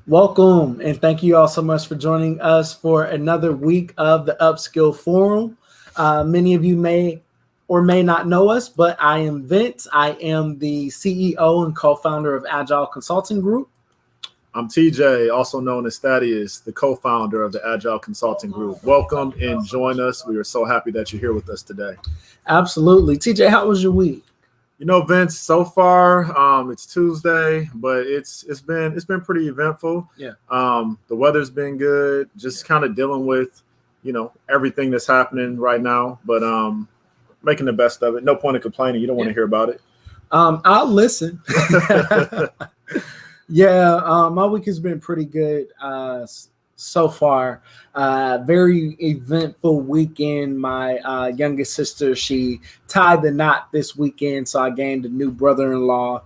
Welcome, and thank you all so much for joining us for another week of the Upskill Forum. Many of you may or may not know us, but I am Vince. I am the CEO and co-founder of Agile Consulting Group. I'm TJ, also known as Thaddeus, the co-founder of the Agile Consulting Group. Welcome and join us. We are so happy that you're here with us today. Absolutely. TJ, how was your week? You know, Vince, so far it's Tuesday, but it's been pretty eventful. Yeah. The weather's been good. Just kind of dealing with, everything that's happening right now, but making the best of it. No point in complaining. You don't want to hear about it. I'll listen. Yeah, my week has been pretty good so far. Very eventful weekend. My youngest sister, she tied the knot this weekend, so I gained a new brother-in-law.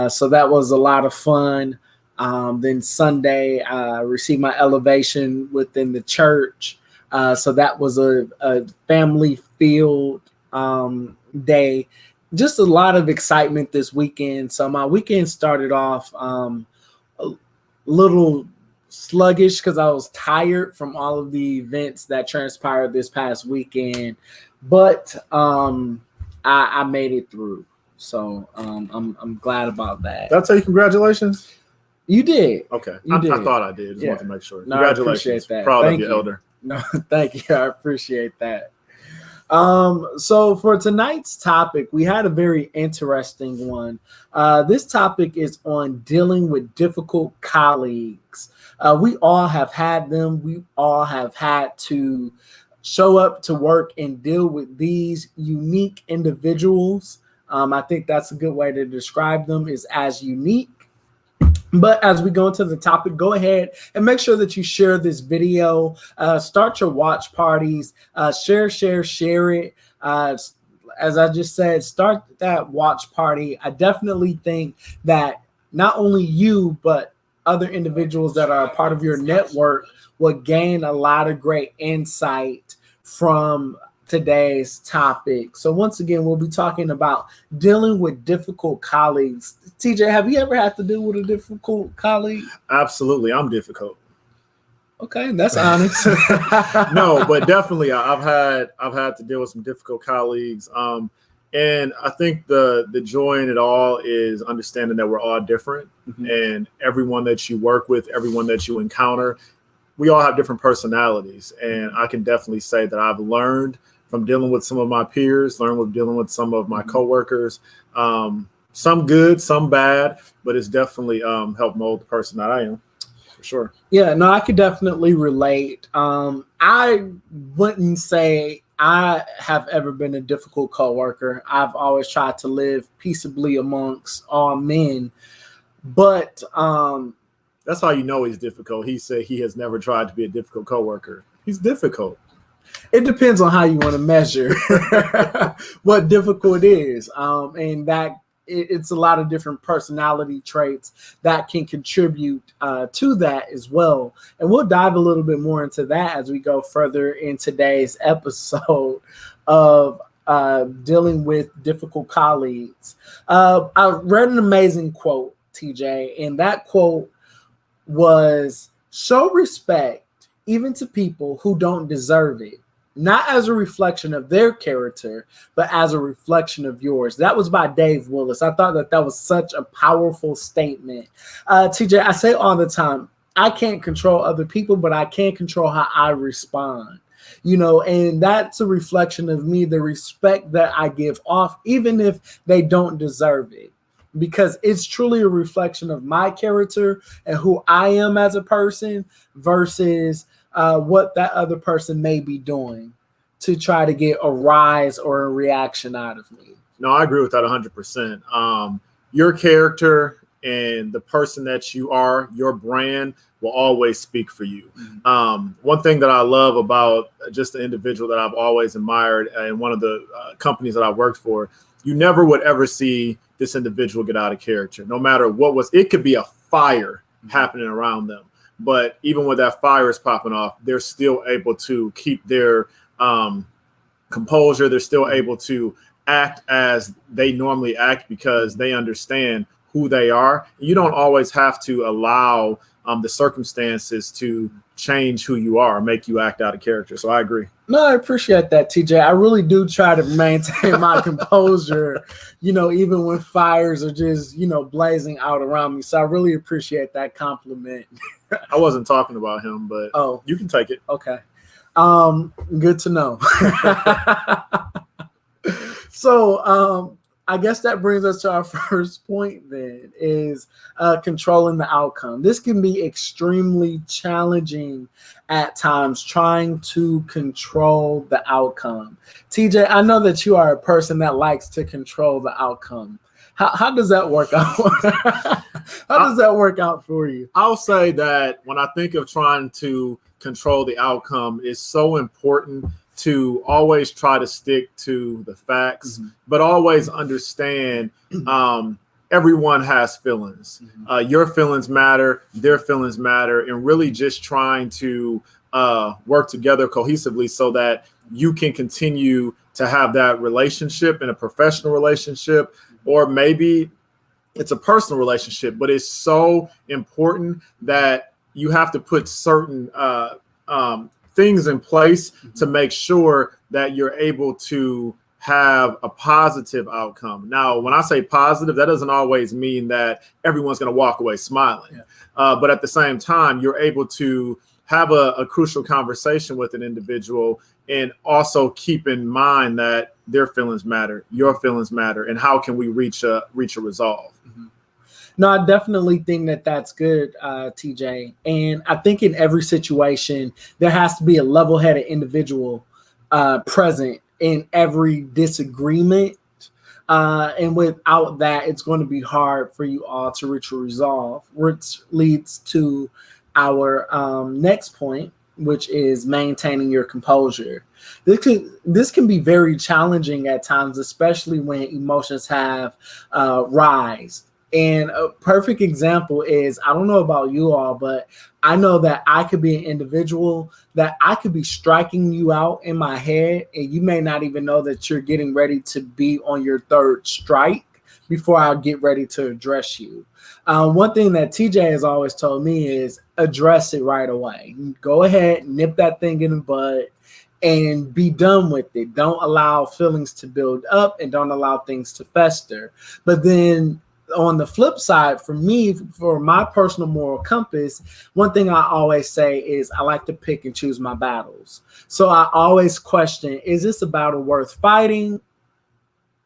So that was a lot of fun. Then Sunday, I received my elevation within the church. So that was a family-filled day. Just a lot of excitement this weekend. So my weekend started off a little sluggish because I was tired from all of the events that transpired this past weekend, but I made it through. So I'm glad about that. Did I tell you congratulations? You did. Okay. You I did. thought I did. Just wanted to make sure. No, Congratulations. I appreciate that. Proud Thank of you, Elder. No, thank you. I appreciate that. So for tonight's topic, we had a very interesting one. This topic is on dealing with difficult colleagues. We all have had them. We all have had to show up to work and deal with these unique individuals. I think that's a good way to describe them, is as unique. But as we go into the topic, go ahead and make sure that you share this video, start your watch parties, share it. As I just said, start that watch party. I definitely think that not only you, but other individuals that are a part of your network will gain a lot of great insight from today's topic. So once again, we'll be talking about dealing with difficult colleagues. TJ, have you ever had to deal with a difficult colleague? Absolutely. I'm difficult. Okay, that's honest. No, but definitely I've had to deal with some difficult colleagues. And I think the joy in it all is understanding that we're all different, and everyone that you work with, everyone that you encounter, we all have different personalities. And I can definitely say that I've learned from dealing with some of my peers, learned with dealing with some of my coworkers, some good, some bad, but it's definitely helped mold the person that I am, for sure. Yeah, no, I could definitely relate. I wouldn't say I have ever been a difficult coworker. I've always tried to live peaceably amongst all men, but that's how you know he's difficult. He said he has never tried to be a difficult coworker. He's difficult. It depends on how you want to measure what difficult is. And that it's a lot of different personality traits that can contribute to that as well. And we'll dive a little bit more into that as we go further in today's episode of dealing with difficult colleagues. I read an amazing quote, TJ, and that quote was, "Show respect even to people who don't deserve it, not as a reflection of their character, but as a reflection of yours." That was by Dave Willis. I thought that was such a powerful statement. TJ, I say all the time, I can't control other people, but I can control how I respond. And that's a reflection of me, the respect that I give off, even if they don't deserve it, because it's truly a reflection of my character and who I am as a person versus what that other person may be doing to try to get a rise or a reaction out of me. No, I agree with that 100%. Your character and the person that you are, your brand will always speak for you. One thing that I love about just the individual that I've always admired in one of the companies that I worked for, you never would ever see this individual get out of character, no matter it could be a fire happening around them. But even when that fire is popping off, they're still able to keep their composure. They're still able to act as they normally act because they understand who they are. You don't always have to allow the circumstances to change who you are, make you act out of character. So I agree. No, I appreciate that, TJ. I really do try to maintain my composure, even when fires are just, blazing out around me. So I really appreciate that compliment. I wasn't talking about him, but you can take it. Okay. Good to know. So I guess that brings us to our first point then, is controlling the outcome. This can be extremely challenging at times, trying to control the outcome. TJ, I know that you are a person that likes to control the outcome. How does that work out? How does that work out for you? I'll say that when I think of trying to control the outcome, it's so important to always try to stick to the facts, but always understand everyone has feelings. Your feelings matter, their feelings matter, and really just trying to work together cohesively so that you can continue to have that relationship in a professional relationship, or maybe it's a personal relationship. But it's so important that you have to put certain things in place to make sure that you're able to have a positive outcome. Now, when I say positive, that doesn't always mean that everyone's going to walk away smiling. But at the same time, you're able to have a crucial conversation with an individual and also keep in mind that their feelings matter, your feelings matter, and how can we reach a resolve. No, I definitely think that that's good, TJ. And I think in every situation, there has to be a level-headed individual present in every disagreement. And without that, it's going to be hard for you all to reach a resolve, which leads to our next point, which is maintaining your composure. This can be very challenging at times, especially when emotions have rise. And a perfect example is, I don't know about you all, but I know that I could be an individual that I could be striking you out in my head, and you may not even know that you're getting ready to be on your third strike before I get ready to address you. One thing that TJ has always told me is address it right away. Go ahead, nip that thing in the bud, and be done with it. Don't allow feelings to build up, and don't allow things to fester. But then on the flip side, for me, for my personal moral compass, one thing I always say is I like to pick and choose my battles. So I always question, is this a battle worth fighting,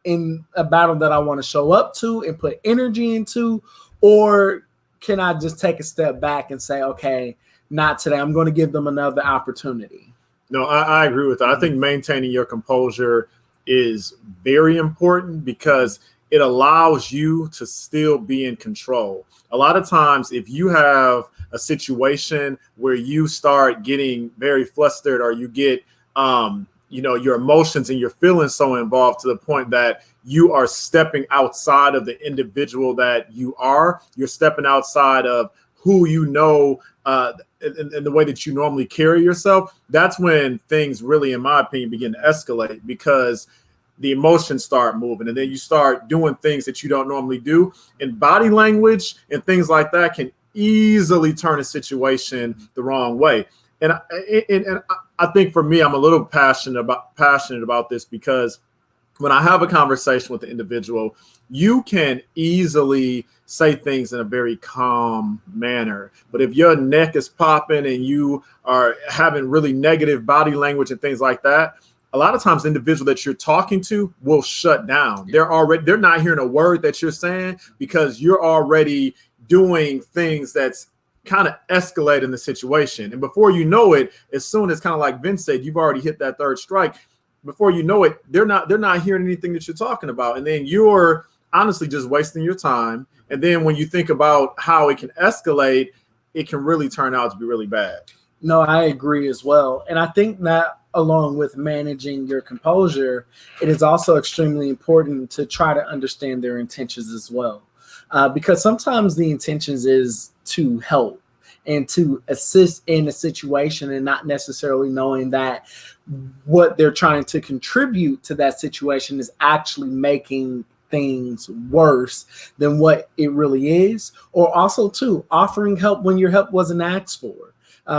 in a battle that I want to show up to and put energy into, or can I just take a step back and say, okay, not today, I'm going to give them another opportunity? No, I agree with that. I think maintaining your composure is very important because it allows you to still be in control. A lot of times, if you have a situation where you start getting very flustered, or you get, your emotions and your feelings so involved to the point that you are stepping outside of the individual that you are, you're stepping outside of who you know, and the way that you normally carry yourself, that's when things really, in my opinion, begin to escalate, because the emotions start moving, and then you start doing things that you don't normally do. And body language and things like that can easily turn a situation the wrong way. And I think for me, I'm a little passionate about this, because when I have a conversation with the individual, you can easily say things in a very calm manner. But if your neck is popping and you are having really negative body language and things like that, a lot of times the individual that you're talking to will shut down. They're not hearing a word that you're saying, because you're already doing things that's kind of escalating the situation. And before you know it, as soon as, kind of like Vince said, you've already hit that third strike. Before you know it, they're not hearing anything that you're talking about. And then you're honestly just wasting your time. And then when you think about how it can escalate, it can really turn out to be really bad. No, I agree as well. And I think that along with managing your composure, it is also extremely important to try to understand their intentions as well. Because sometimes the intentions is to help and to assist in a situation, and not necessarily knowing that what they're trying to contribute to that situation is actually making things worse than what it really is, or also too offering help when your help wasn't asked for.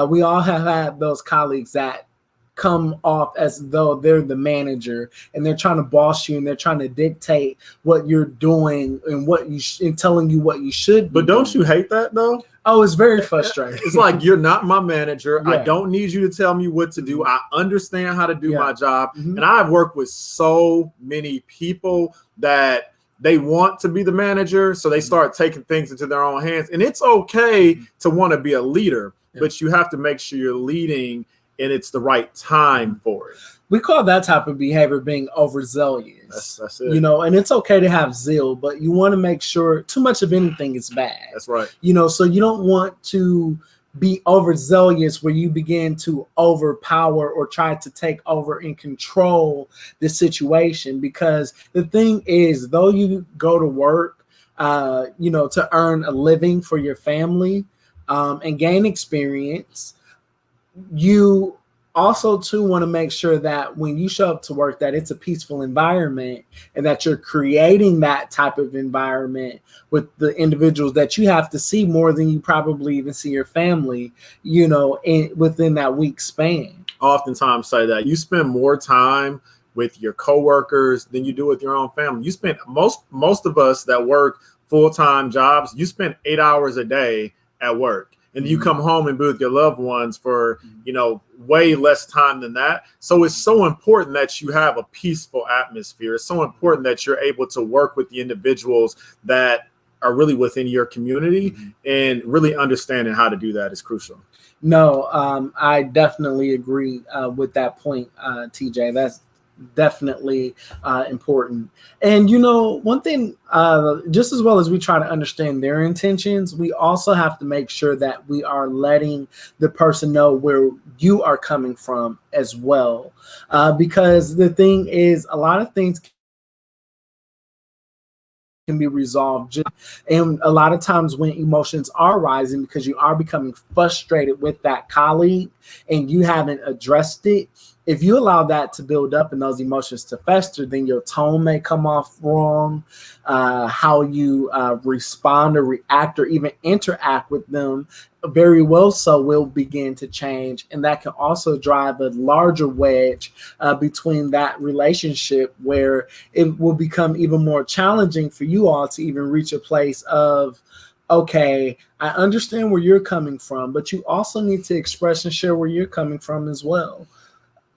We all have had those colleagues that come off as though they're the manager and they're trying to boss you and they're trying to dictate what you're doing and what you and telling you what you should be But don't doing. you hate that though? Oh, it's very frustrating. It's like, you're not my manager. Yeah. I don't need you to tell me what to do. I understand how to do my job. Mhm. And I've worked with so many people that they want to be the manager, so they start taking things into their own hands. And it's okay to want to be a leader, but you have to make sure you're leading and it's the right time for it. We call that type of behavior being overzealous. That's it. You know, and it's okay to have zeal, but you want to make sure too much of anything is bad. That's right. You know, so you don't want to be overzealous where you begin to overpower or try to take over and control the situation. Because the thing is, though you go to work, you know, to earn a living for your family and gain experience, you also too want to make sure that when you show up to work that it's a peaceful environment and that you're creating that type of environment with the individuals that you have to see more than you probably even see your family, you know, within that week span. Oftentimes say that you spend more time with your coworkers than you do with your own family. You spend most of us that work full-time jobs, you spend 8 hours a day at work. And you come home and be with your loved ones for, you know, way less time than that. So it's so important that you have a peaceful atmosphere. It's so important that you're able to work with the individuals that are really within your community, and really understanding how to do that is crucial. No, I definitely agree with that point, TJ. That's definitely important. And you know, one thing, just as well as we try to understand their intentions, we also have to make sure that we are letting the person know where you are coming from as well, because the thing is, a lot of things can be resolved. And a lot of times when emotions are rising because you are becoming frustrated with that colleague and you haven't addressed it, if you allow that to build up and those emotions to fester, then your tone may come off wrong. How you respond or react or even interact with them very well so will begin to change. And that can also drive a larger wedge between that relationship, where it will become even more challenging for you all to even reach a place of, okay, I understand where you're coming from, but you also need to express and share where you're coming from as well.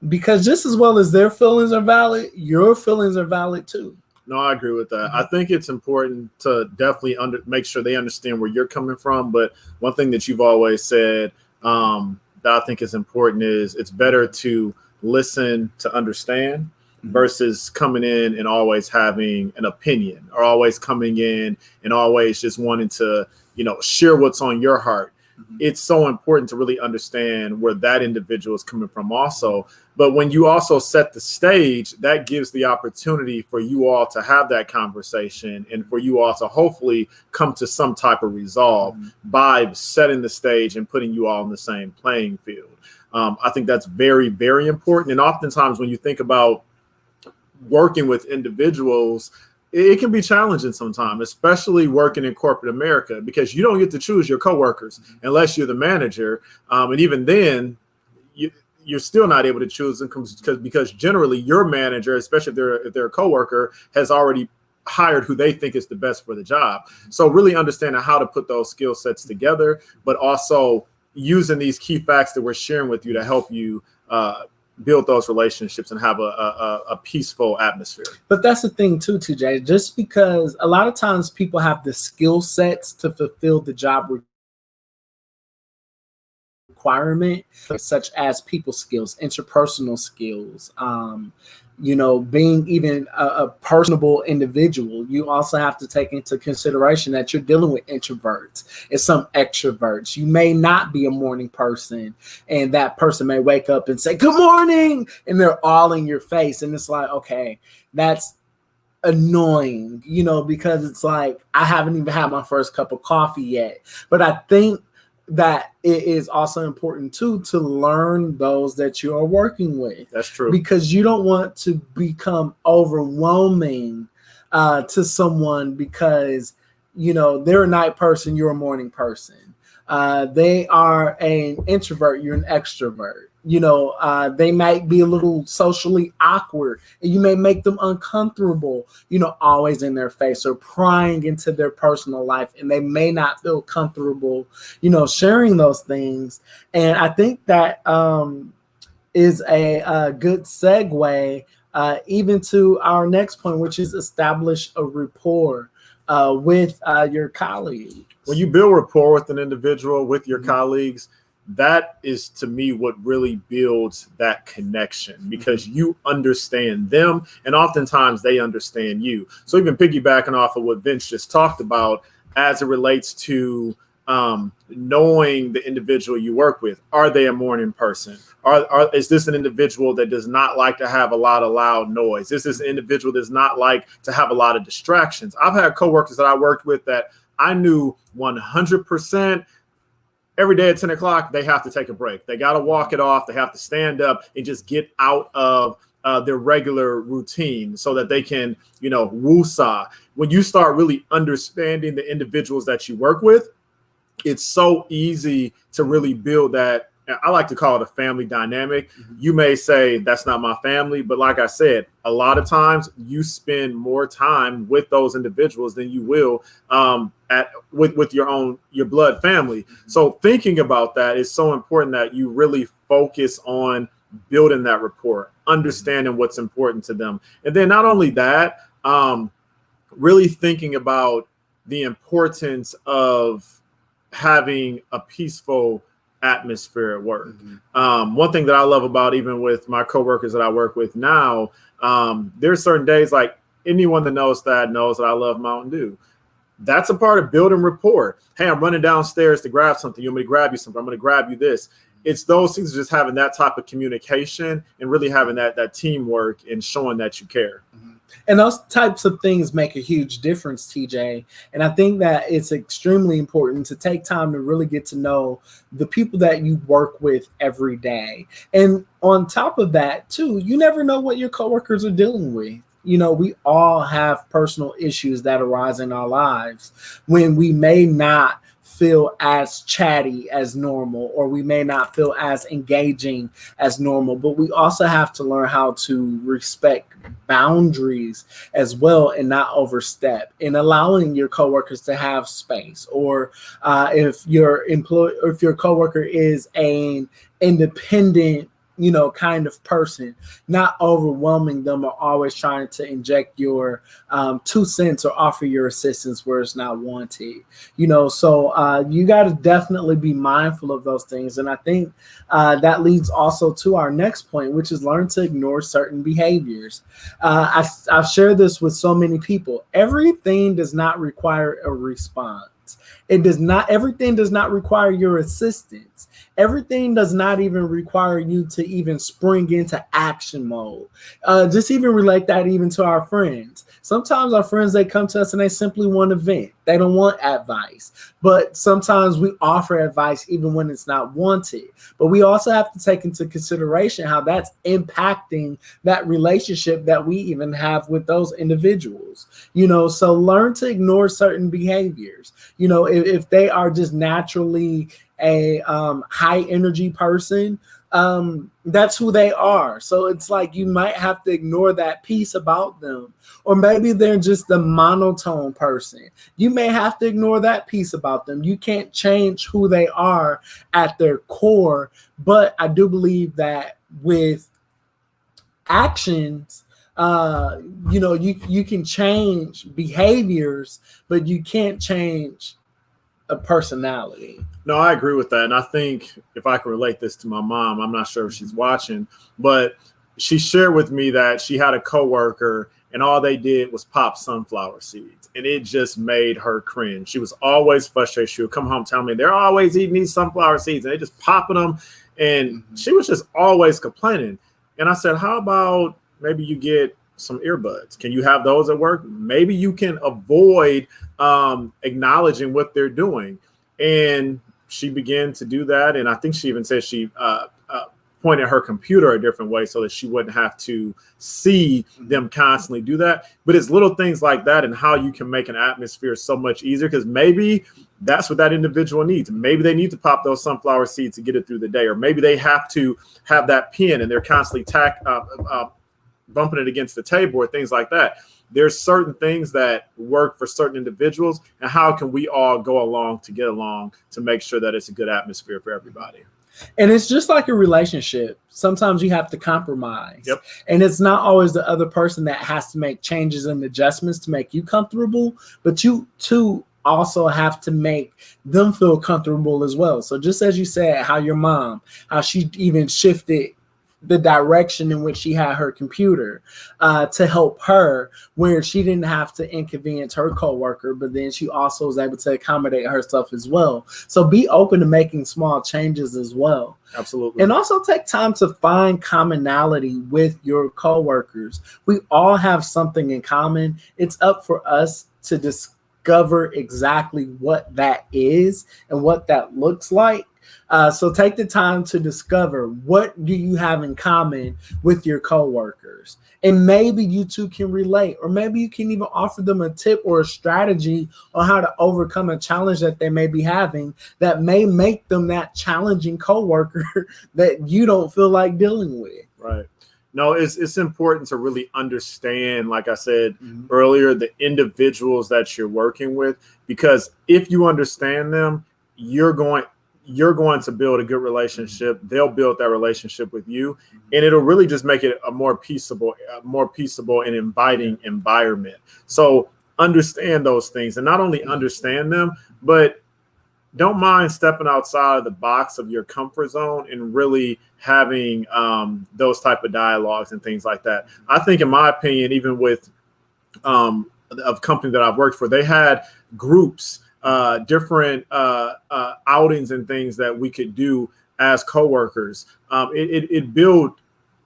Because just as well as their feelings are valid, your feelings are valid too. No, I agree with that. I think it's important to definitely make sure they understand where you're coming from. But one thing that you've always said that I think is important is it's better to listen to understand versus coming in and always having an opinion, or always coming in and always just wanting to, you know, share what's on your heart. It's so important to really understand where that individual is coming from also. But when you also set the stage, that gives the opportunity for you all to have that conversation and for you all to hopefully come to some type of resolve by setting the stage and putting you all in the same playing field. I think that's very, very important. And oftentimes when you think about working with individuals, it can be challenging sometimes, especially working in corporate America, because you don't get to choose your coworkers unless you're the manager. And even then, you're still not able to choose them because generally your manager, especially if they're a coworker, has already hired who they think is the best for the job. So really understanding how to put those skill sets together, but also using these key facts that we're sharing with you to help you build those relationships and have a peaceful atmosphere. But that's the thing too, TJ, just because a lot of times people have the skill sets to fulfill the job requirement, such as people skills, interpersonal skills, you know, being even a personable individual. You also have to take into consideration that you're dealing with introverts and some extroverts. You may not be a morning person, and that person may wake up and say, "Good morning," and they're all in your face. And it's like, okay, that's annoying, you know, because it's like, I haven't even had my first cup of coffee yet. But I think that it is also important too to learn those that you are working with. That's true. Because you don't want to become overwhelming to someone because, they're a night person, you're a morning person. They are an introvert, you're an extrovert. They might be a little socially awkward and you may make them uncomfortable, always in their face or prying into their personal life. And they may not feel comfortable, sharing those things. And I think that is a good segue even to our next point, which is establish a rapport with your colleagues. When you build rapport with an individual, with your colleagues, that is to me what really builds that connection, because you understand them and oftentimes they understand you. So even piggybacking off of what Vince just talked about as it relates to knowing the individual you work with. Are they a morning person? Is this an individual that does not like to have a lot of loud noise? Is this an individual that does not like to have a lot of distractions? I've had coworkers that I worked with that I knew 100% every day at 10 o'clock, they have to take a break. They got to walk it off. They have to stand up and just get out of their regular routine so that they can, woosah. When you start really understanding the individuals that you work with, it's so easy to really build that. I like to call it a family dynamic. You may say that's not my family, but like I said, a lot of times you spend more time with those individuals than you will with your blood family. So thinking about that is so important, that you really focus on building that rapport, understanding what's important to them. And then not only that, really thinking about the importance of having a peaceful atmosphere at work. One thing that I love about, even with my coworkers that I work with now, there's certain days, like anyone that knows that I love Mountain Dew. That's a part of building rapport. Hey, I'm running downstairs to grab something. You want me to grab you something? I'm going to grab you this. It's those things, just having that type of communication and really having that teamwork and showing that you care. And those types of things make a huge difference, TJ. And I think that it's extremely important to take time to really get to know the people that you work with every day. And on top of that, too, you never know what your coworkers are dealing with. We all have personal issues that arise in our lives when we may not feel as chatty as normal, or we may not feel as engaging as normal, but we also have to learn how to respect boundaries as well and not overstep, and allowing your coworkers to have space. Or if your coworker is an independent kind of person, not overwhelming them or always trying to inject your 2 cents or offer your assistance where it's not wanted. So you got to definitely be mindful of those things. And I think that leads also to our next point, which is learn to ignore certain behaviors. I've shared this with so many people. Everything does not require a response. Everything does not require your assistance. Everything does not even require you to even spring into action mode. Just even relate that even to our friends. Sometimes our friends, they come to us and they simply want to vent. They don't want advice. But sometimes we offer advice even when it's not wanted. But we also have to take into consideration how that's impacting that relationship that we even have with those individuals. So learn to ignore certain behaviors. If they are just naturally a high energy person, that's who they are. So it's like you might have to ignore that piece about them. Or maybe they're just a monotone person. You may have to ignore that piece about them. You can't change who they are at their core. But I do believe that with actions, you can change behaviors, but you can't change a personality. No, I agree with that. And I think if I can relate this to my mom, I'm not sure if she's watching, but she shared with me that she had a coworker and all they did was pop sunflower seeds. And it just made her cringe. She was always frustrated. She would come home telling me they're always eating these sunflower seeds and they just popping them. And she was just always complaining. And I said, how about maybe you get some earbuds? Can you have those at work? Maybe you can avoid acknowledging what they're doing. And she began to do that. And I think she even said she point at her computer a different way so that she wouldn't have to see them constantly do that. But it's little things like that and how you can make an atmosphere so much easier, because maybe that's what that individual needs. Maybe they need to pop those sunflower seeds to get it through the day, or maybe they have to have that pen and they're constantly bumping it against the table or things like that. There's certain things that work for certain individuals, and how can we all go along to get along to make sure that it's a good atmosphere for everybody? And it's just like a relationship. Sometimes you have to compromise. Yep. And it's not always the other person that has to make changes and adjustments to make you comfortable, but you too also have to make them feel comfortable as well. So just as you said, how your mom, how she even shifted the direction in which she had her computer to help her, where she didn't have to inconvenience her coworker, but then she also was able to accommodate herself as well. So be open to making small changes as well. Absolutely. And also take time to find commonality with your coworkers. We all have something in common. It's up for us to discover exactly what that is and what that looks like. So take the time to discover what do you have in common with your coworkers, and maybe you two can relate, or maybe you can even offer them a tip or a strategy on how to overcome a challenge that they may be having that may make them that challenging coworker that you don't feel like dealing with. Right. No, it's important to really understand, like I said earlier, the individuals that you're working with, because if you understand them, you're going to build a good relationship. They'll build that relationship with you, and it'll really just make it a more peaceable and inviting environment. So understand those things, and not only understand them, but don't mind stepping outside of the box of your comfort zone and really having those type of dialogues and things like that. I think, in my opinion, even with of company that I've worked for, they had groups, different outings and things that we could do as coworkers. It built,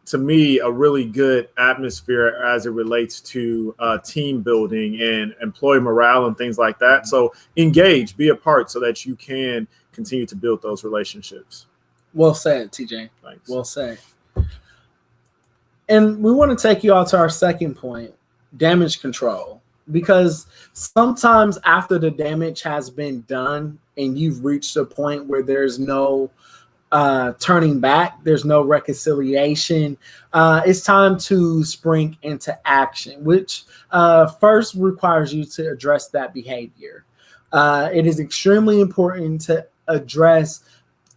to me, a really good atmosphere as it relates to team building and employee morale and things like that. So engage, be a part so that you can continue to build those relationships. Well said, TJ. Thanks. Well said. And we want to take you all to our second point, damage control. Because sometimes after the damage has been done and you've reached a point where there's no turning back, there's no reconciliation, it's time to spring into action, which first requires you to address that behavior. It is extremely important to address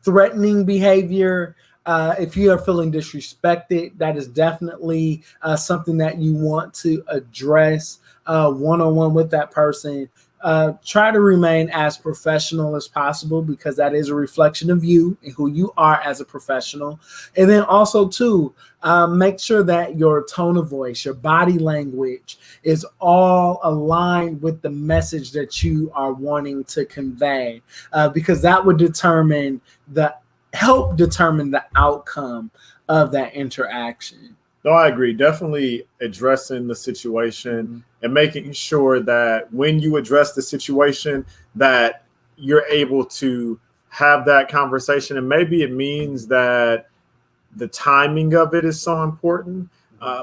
threatening behavior. If you are feeling disrespected, that is definitely something that you want to address one-on-one with that person. Try to remain as professional as possible, because that is a reflection of you and who you are as a professional. And then also too, make sure that your tone of voice, your body language is all aligned with the message that you are wanting to convey, because that would help determine the outcome of that interaction. No, I agree. Definitely addressing the situation and making sure that when you address the situation, that you're able to have that conversation. And maybe it means that the timing of it is so important,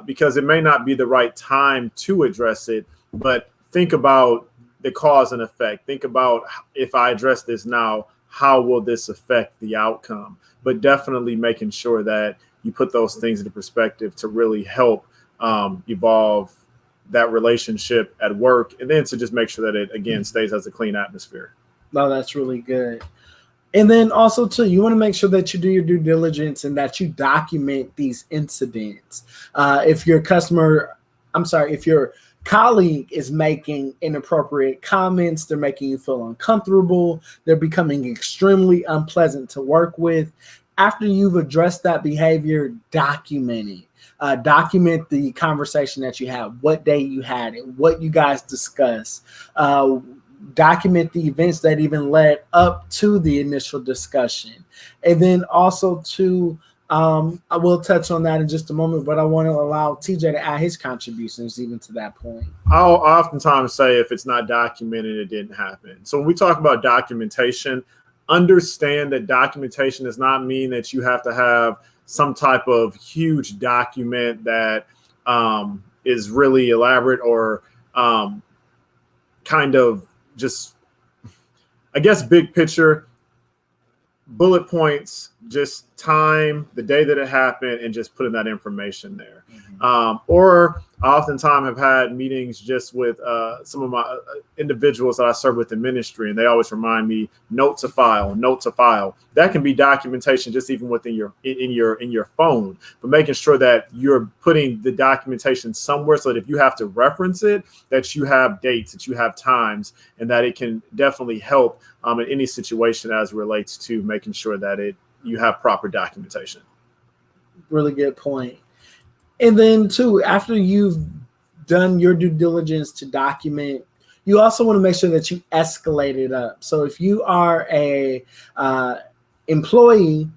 because it may not be the right time to address it, but think about the cause and effect. Think about, if I address this now, how will this affect the outcome? But definitely making sure that you put those things into perspective to really help evolve that relationship at work, and then to just make sure that it, again, stays as a clean atmosphere. No, that's really good. And then also too, you want to make sure that you do your due diligence and that you document these incidents. If your colleague is making inappropriate comments, they're making you feel uncomfortable, they're becoming extremely unpleasant to work with, after you've addressed that behavior, document it. Document the conversation that you had, what day you had it, what you guys discussed. Document the events that even led up to the initial discussion. And then also too, I will touch on that in just a moment, but I want to allow TJ to add his contributions even to that point. I'll oftentimes say, if it's not documented, it didn't happen. So when we talk about documentation, understand that documentation does not mean that you have to have some type of huge document that is really elaborate or kind of just, I guess, big picture, bullet points, just time, the day that it happened, and just putting that information there. Or I oftentimes have had meetings just with some of my individuals that I serve with in ministry, and they always remind me, note to file, note to file. That can be documentation just even within your phone, but making sure that you're putting the documentation somewhere so that if you have to reference it, that you have dates, that you have times, and that it can definitely help in any situation as it relates to making sure that you have proper documentation. Really good point. And then too, after you've done your due diligence to document, you also want to make sure that you escalate it up. So if you are a employee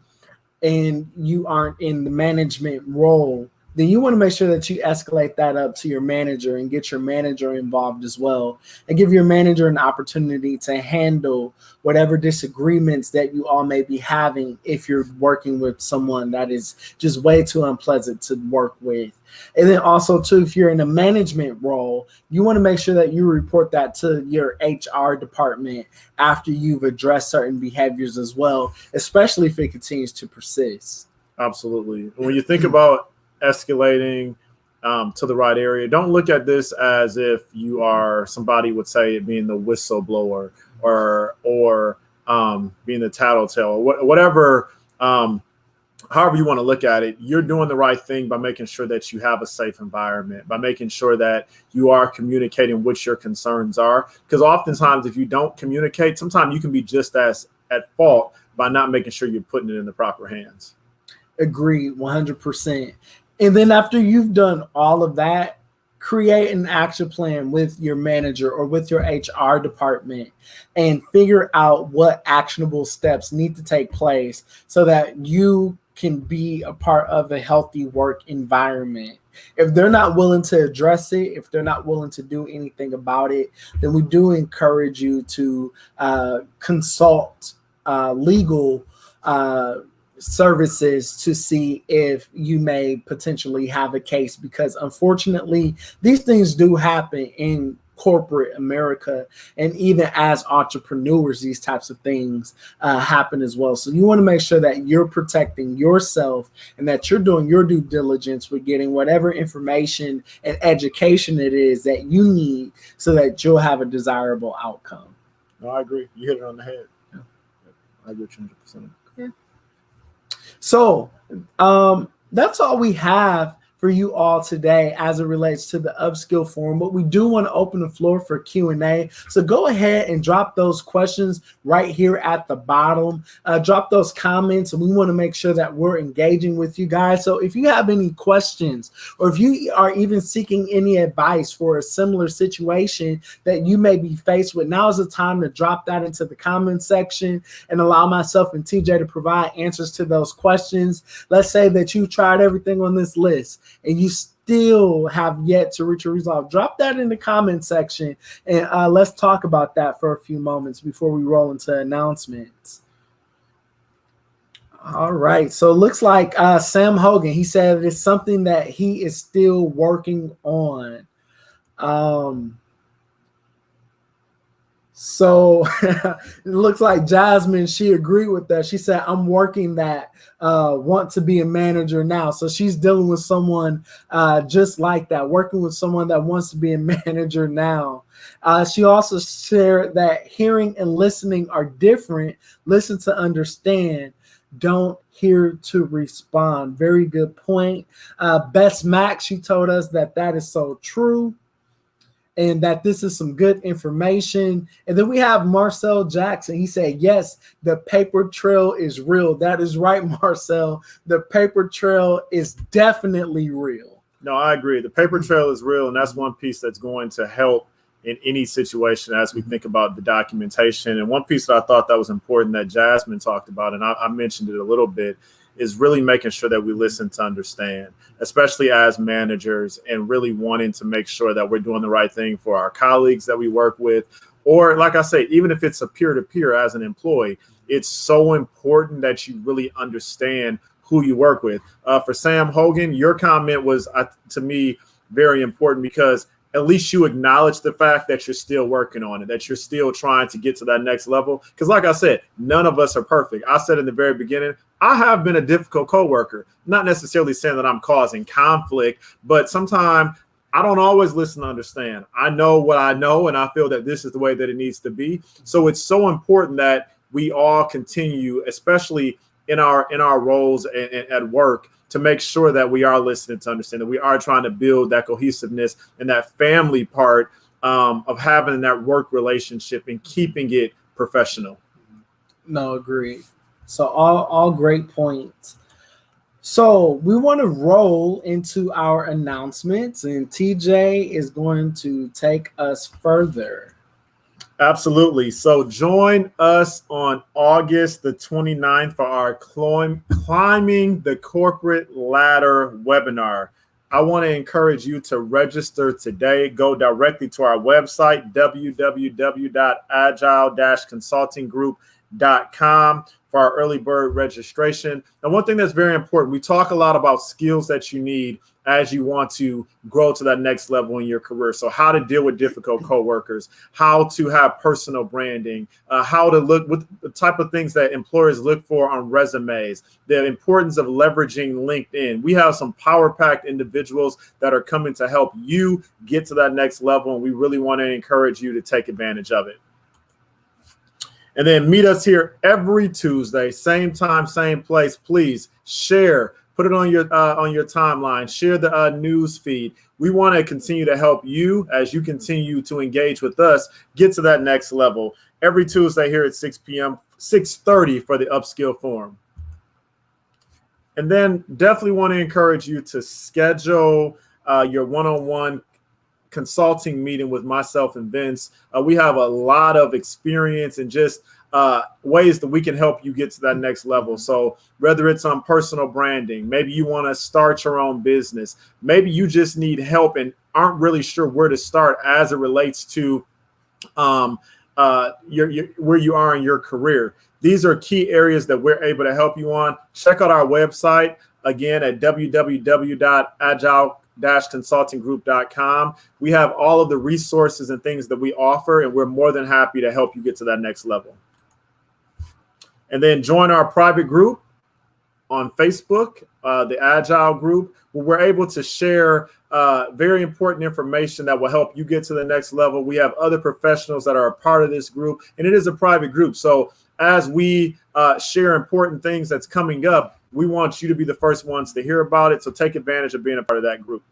and you aren't in the management role, then you want to make sure that you escalate that up to your manager and get your manager involved as well, and give your manager an opportunity to handle whatever disagreements that you all may be having if you're working with someone that is just way too unpleasant to work with. And then also too, if you're in a management role, you want to make sure that you report that to your HR department after you've addressed certain behaviors as well, especially if it continues to persist. Absolutely. When you think about escalating to the right area, don't look at this as if you are, somebody would say, being the whistleblower or being the tattletale or whatever. However you want to look at it, you're doing the right thing by making sure that you have a safe environment, by making sure that you are communicating what your concerns are. Because oftentimes, if you don't communicate, sometimes you can be just as at fault by not making sure you're putting it in the proper hands. Agreed, 100%. And then after you've done all of that, create an action plan with your manager or with your HR department and figure out what actionable steps need to take place so that you can be a part of a healthy work environment. If they're not willing to address it, if they're not willing to do anything about it, then we do encourage you to consult legal services to see if you may potentially have a case, because unfortunately these things do happen in corporate America, and even as entrepreneurs these types of things happen as well. So you want to make sure that you're protecting yourself and that you're doing your due diligence with getting whatever information and education it is that you need so that you'll have a desirable outcome. No, I agree. You hit it on the head. Yeah. I agree 100%. Yeah. So that's all we have for you all today as it relates to the Upskill Forum, but we do want to open the floor for Q&A. So go ahead and drop those questions right here at the bottom. Drop those comments, and we want to make sure that we're engaging with you guys. So if you have any questions, or if you are even seeking any advice for a similar situation that you may be faced with, now is the time to drop that into the comment section and allow myself and TJ to provide answers to those questions. Let's say that you tried everything on this list and you still have yet to reach a resolve. Drop that in the comment section, and let's talk about that for a few moments before we roll into announcements. All right, so it looks like Sam Hogan, he said it's something that he is still working on. So it looks like Jasmine, she agreed with that. She said, I'm working that, want to be a manager now. So she's dealing with someone just like that, working with someone that wants to be a manager now. She also shared that hearing and listening are different. Listen to understand, don't hear to respond. Very good point. Best Max, she told us that is so true, and that this is some good information. And then we have Marcel Jackson. He said, yes, the paper trail is real. That is right, Marcel. The paper trail is definitely real. No, I agree. The paper trail is real, and that's one piece that's going to help in any situation as we think about the documentation. And one piece that I thought that was important that Jasmine talked about, and I mentioned it a little bit, is really making sure that we listen to understand, especially as managers, and really wanting to make sure that we're doing the right thing for our colleagues that we work with. Or like I say, even if it's a peer-to-peer as an employee, it's so important that you really understand who you work with. For Sam Hogan, your comment was, to me, very important, because at least you acknowledge the fact that you're still working on it, that you're still trying to get to that next level. Because like I said, none of us are perfect. I said in the very beginning, I have been a difficult coworker, not necessarily saying that I'm causing conflict, but sometimes I don't always listen to understand. I know what I know, and I feel that this is the way that it needs to be. So it's so important that we all continue, especially in our roles at work, to make sure that we are listening to understand, that we are trying to build that cohesiveness and that family part of having that work relationship and keeping it professional. No, agreed. So all great points. So we want to roll into our announcements, and TJ is going to take us further. Absolutely. So join us on August the 29th for our Climbing the Corporate Ladder webinar. I want to encourage you to register today. Go directly to our website, www.agile-consultinggroup.com, for our early bird registration. And one thing that's very important, we talk a lot about skills that you need as you want to grow to that next level in your career. So how to deal with difficult coworkers, how to have personal branding, how to look with the type of things that employers look for on resumes, the importance of leveraging LinkedIn. We have some power-packed individuals that are coming to help you get to that next level, and we really want to encourage you to take advantage of it. And then meet us here every Tuesday, same time, same place. Please share, put it on your timeline, share the news feed. We want to continue to help you as you continue to engage with us, get to that next level. Every Tuesday here at 6 p.m., 6:30 for the Upskill Forum. And then definitely want to encourage you to schedule your one-on-one consulting meeting with myself and Vince. We have a lot of experience and just ways that we can help you get to that next level. So whether it's on personal branding, maybe you want to start your own business, maybe you just need help and aren't really sure where to start as it relates to where you are in your career. These are key areas that we're able to help you on. Check out our website again at www.agile-consultinggroup.com. We have all of the resources and things that we offer, and we're more than happy to help you get to that next level. And then join our private group on Facebook, the Agile group, where we're able to share very important information that will help you get to the next level. We have other professionals that are a part of this group, and it is a private group. So as we share important things that's coming up, we want you to be the first ones to hear about it. So take advantage of being a part of that group.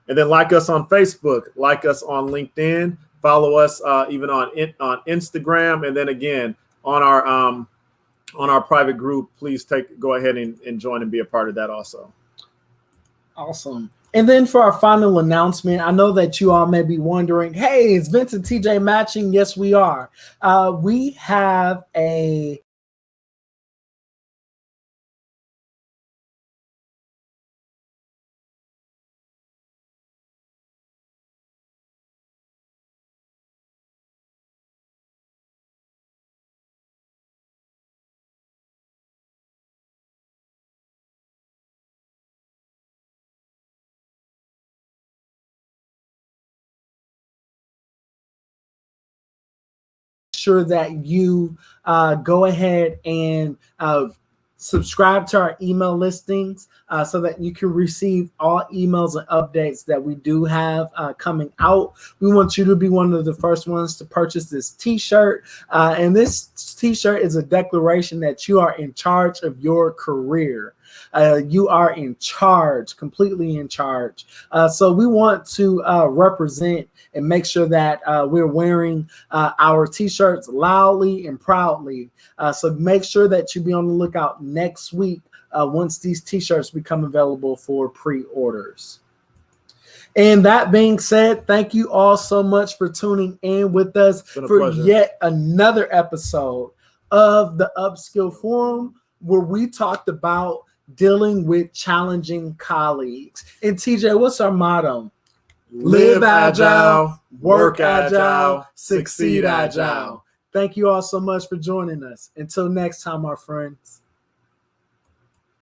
And then like us on Facebook, like us on LinkedIn, follow us even on Instagram. And then again, on our private group, please go ahead and join and be a part of that also. Awesome. And then for our final announcement, I know that you all may be wondering, hey, is Vince and TJ matching? Yes, we are. We have a sure that you go ahead and subscribe to our email listings so that you can receive all emails and updates that we do have coming out. We want you to be one of the first ones to purchase this t-shirt. And this t-shirt is a declaration that you are in charge of your career. You are in charge, completely in charge. So we want to represent and make sure that we're wearing our t-shirts loudly and proudly. So make sure that you be on the lookout next week once these t-shirts become available for pre-orders. And that being said, thank you all so much for tuning in with us for pleasure. Yet another episode of the Upskill Forum, where we talked about dealing with challenging colleagues. And TJ, what's our motto? Live agile, work agile, succeed agile. Thank you all so much for joining us. Until next time, our friends.